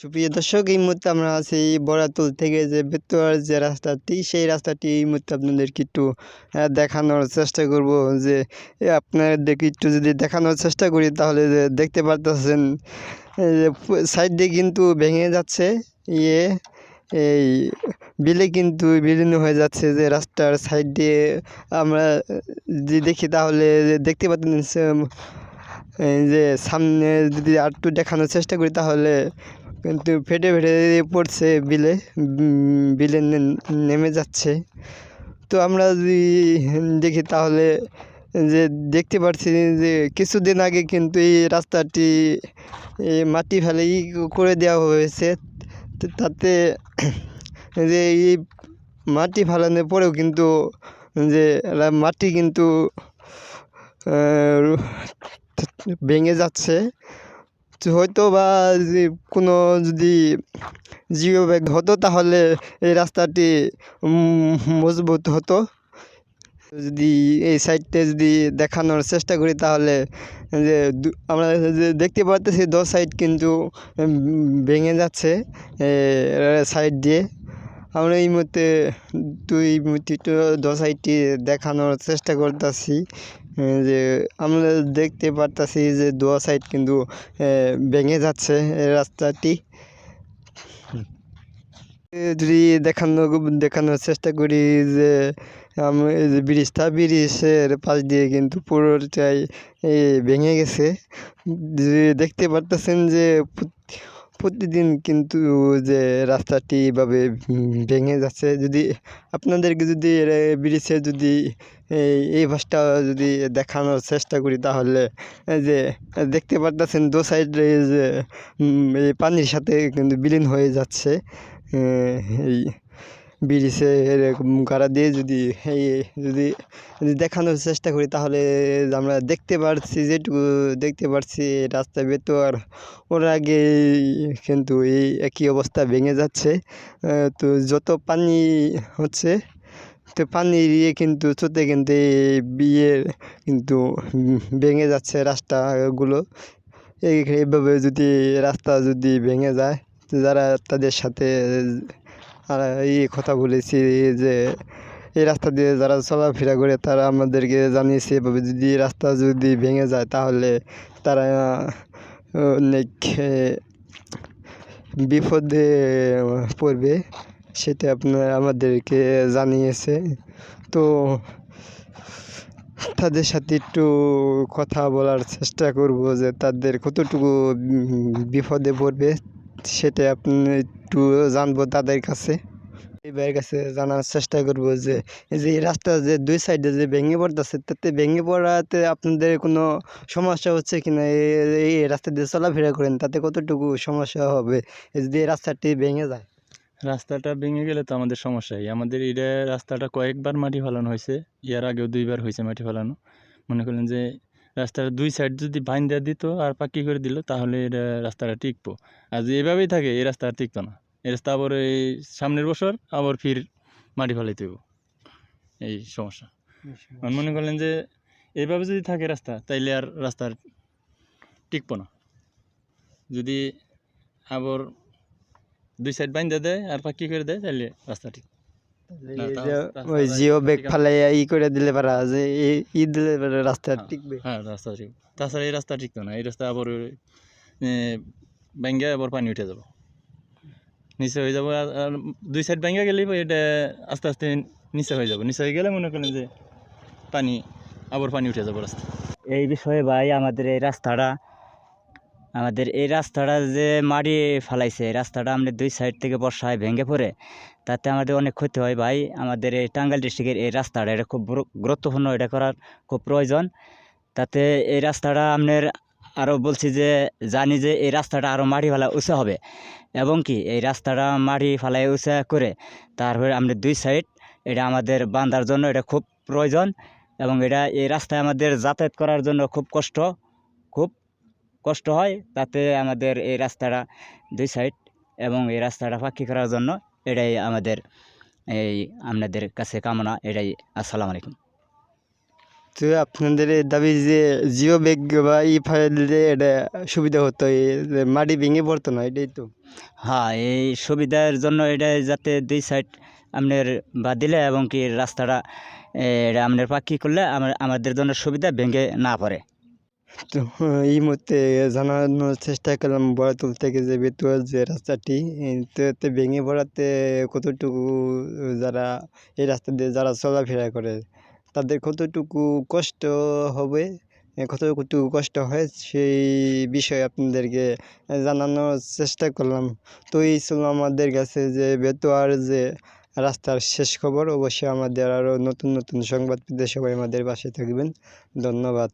সুপ্রিয় দর্শক, এই মুহূর্তে আমরা আছি বড়াতুল থেকে যে বেতুয়ার যে রাস্তাটি, সেই রাস্তাটি এই মুহূর্তে আপনাদেরকে একটু দেখানোর চেষ্টা করব। যে আপনাদেরকে একটু যদি দেখানোর চেষ্টা করি তাহলে যে দেখতে পারতেছেন সাইড দিয়ে কিন্তু ভেঙে যাচ্ছে ইয়ে এই বিলে কিন্তু বিলীন হয়ে যাচ্ছে। যে রাস্তার সাইড দিয়ে আমরা যদি দেখি তাহলে দেখতে পাচ্ছেন যে সামনে যদি আর একটু দেখানোর চেষ্টা করি তাহলে কিন্তু ফেটে ফেটে পড়ছে বিলে নেমে যাচ্ছে। তো আমরা যদি দেখি তাহলে যে দেখতে পাচ্ছি যে কিছুদিন আগে কিন্তু এই রাস্তাটি মাটি ফেলেই করে দেওয়া হয়েছে। তাতে যে এই মাটি ফেলানোর পরেও কিন্তু যে মাটি কিন্তু ভেঙে যাচ্ছে। হয়তো বা যে কোনো যদি জিও ব্যাগ হতো তাহলে এই রাস্তাটি মজবুত হতো। যদি এই সাইডটা যদি দেখানোর চেষ্টা করি তাহলে যে আমরা যে দেখতে পারতেছি দো সাইড কিন্তু ভেঙে যাচ্ছে সাইড দিয়ে। আমরা এই মুহূর্তে দো সাইডটি দেখানোর চেষ্টা করতেছি। যে আমরা দেখতে পারতেছি যে দো সাইড কিন্তু ভেঙে যাচ্ছে এই রাস্তাটি। যদি দেখানোর চেষ্টা করি যে এই যে ব্রিজের পাশ দিয়ে কিন্তু পুরোটাই ভেঙে গেছে। দেখতে পারতেছেন যে প্রতিদিন কিন্তু যে রাস্তাটি এভাবে ভেঙে যাচ্ছে। যদি আপনাদেরকে যদি ব্রিজের যদি এই পাশটা যদি দেখানোর চেষ্টা করি তাহলে যে দেখতে পারতেছেন দো সাইডে যে এই পানির সাথে কিন্তু বিলীন হয়ে যাচ্ছে। এই ব্রিজের গাড়া দিয়ে যদি যদি দেখানোর চেষ্টা করি তাহলে আমরা দেখতে পারছি যেটুকু দেখতে পারছি রাস্তা বেতোয়ার ওর আগে কিন্তু এই একই অবস্থা ভেঙে যাচ্ছে। তো যত পানি হচ্ছে তো পানির কিন্তু চোতে কিন্তু বিয়ের কিন্তু ভেঙে যাচ্ছে রাস্তাগুলো। এইভাবে যদি রাস্তা যদি ভেঙে যায় যারা তাদের সাথে কথা বলেছি যে এই রাস্তা দিয়ে যারা চলাফেরা করে তারা আমাদেরকে জানিয়েছে এভাবে যদি রাস্তা যদি ভেঙে যায় তাহলে তারা অনেক বিপদে পড়বে, সেটা আপনারা আমাদেরকে জানিয়েছে। তো তাদের সাথে একটু কথা বলার চেষ্টা করব যে তাদের কতটুকু বিপদে পড়বে সেটা আপনি একটু জানবো তাদের কাছে। এই ভাইয়ের কাছে জানার চেষ্টা করব যে এই যে রাস্তা যে দুই সাইডে যে ভেঙে পড়তেছে তাতে ভেঙে পড়াতে আপনাদের কোনো সমস্যা হচ্ছে কিনা? এই রাস্তা দিয়ে চলাফেরা করেন তাতে কতটুকু সমস্যা হবে যদি এই রাস্তাটি ভেঙে যায়? রাস্তাটা ভেঙে গেলে তো আমাদের সমস্যাই। আমাদের এটা রাস্তাটা কয়েকবার মাটি ফেলানো হয়েছে, এর আগেও 2বার হয়েছে মাটি ফেলানো। মনে করলেন যে রাস্তার দুই সাইড যদি বাইন্দা দিত আর পাক্কি করে দিল তাহলে এটা রাস্তাটা টিকবো। আর যদি এভাবেই থাকে এই রাস্তা আর টিকতো না। এই রাস্তা আবার এই সামনের বছর আবার ফির মাটি ফেলাইতে হইব, এই সমস্যা। মনে করলেন যে এইভাবে যদি থাকে রাস্তা তাইলে আর রাস্তা টিকবো না। যদি আবার দুই সাইড বাইন্দা দেয় আর পাক্কি করে দেয় তাহলে রাস্তা ঠিক। ওই জিও ব্যাগ ফালাইয়া করে দিলে পারা যে দিলে রাস্তা টিকবে। হ্যাঁ, রাস্তা ঠিক। তাছাড়া এই রাস্তা টিকতো না। এই রাস্তা আবার ব্যাঙ্গা আবার পানি উঠে যাবো, নিচে হয়ে যাবো। আর দুই সাইড ব্যাঙ্গা গেলেই এটা আস্তে আস্তে নিচে হয়ে যাবো। নিচে হয়ে গেলে মনে করেন যে আবার পানি উঠে যাবো রাস্তা। এই বিষয়ে ভাই আমাদের এই রাস্তাটা যে মাটি ফেলাইছে, রাস্তাটা আমাদের দুই সাইড থেকে বর্ষায় ভেঙে পড়ে, তাতে আমাদের অনেক ক্ষতি হয় ভাই। আমাদের এই টাঙ্গাইল ডিস্ট্রিক্টের এই রাস্তাটা এটা খুব গুরুত্বপূর্ণ, এটা করার খুব প্রয়োজন। তাতে এই রাস্তাটা আপনার আরও বলছি যে জানি যে এই রাস্তাটা আরও মাটি ফেলা উঁচা হবে, এবং কি এই রাস্তাটা মাটি ফেলাই উঁচা করে তারপরে আমাদের দুই সাইড এটা আমাদের বাঁধার জন্য এটা খুব প্রয়োজন। এবং এই রাস্তায় আমাদের যাতায়াত করার জন্য খুব কষ্ট হয়। তাতে আমাদের এই রাস্তাটা দুই সাইড এবং এই রাস্তাটা পাক্কি করার জন্য এটাই আমাদের আপনাদের কাছে কামনা। এটাই। আসসালামু আলাইকুম। তো আপনাদের দাবি যে জিও ব্যাগ বা ফাইল দিলে এটা সুবিধা হতো, মাটি ভেঙে পড়তো না, এটাই তো? হ্যাঁ, এই সুবিধার জন্য এটা যাতে ২ সাইড আপনার দিলে এবং কি রাস্তাটা এটা আপনার পাক্কি করলে আমাদের জন্য সুবিধা ভেঙে না পড়ে। তো এই মুহূর্তে জানানোর চেষ্টা করলাম বড়াতুল থেকে যে বেতুয়ার যে রাস্তাটি তো এতে ভেঙে পড়াতে কতটুকু যারা এই রাস্তা দিয়ে যারা চলাফেরা করে তাদের কতটুকু কষ্ট হবে, কতটুকু কষ্ট হয় সেই বিষয়ে আপনাদেরকে জানানোর চেষ্টা করলাম। তো এই ছিল আমাদের কাছে যে বেতুয়ার যে রাস্তার শেষ খবর। অবশ্যই আমাদের আরও নতুন নতুন সংবাদ পেতে সবাই আমাদের পাশে থাকবেন। ধন্যবাদ।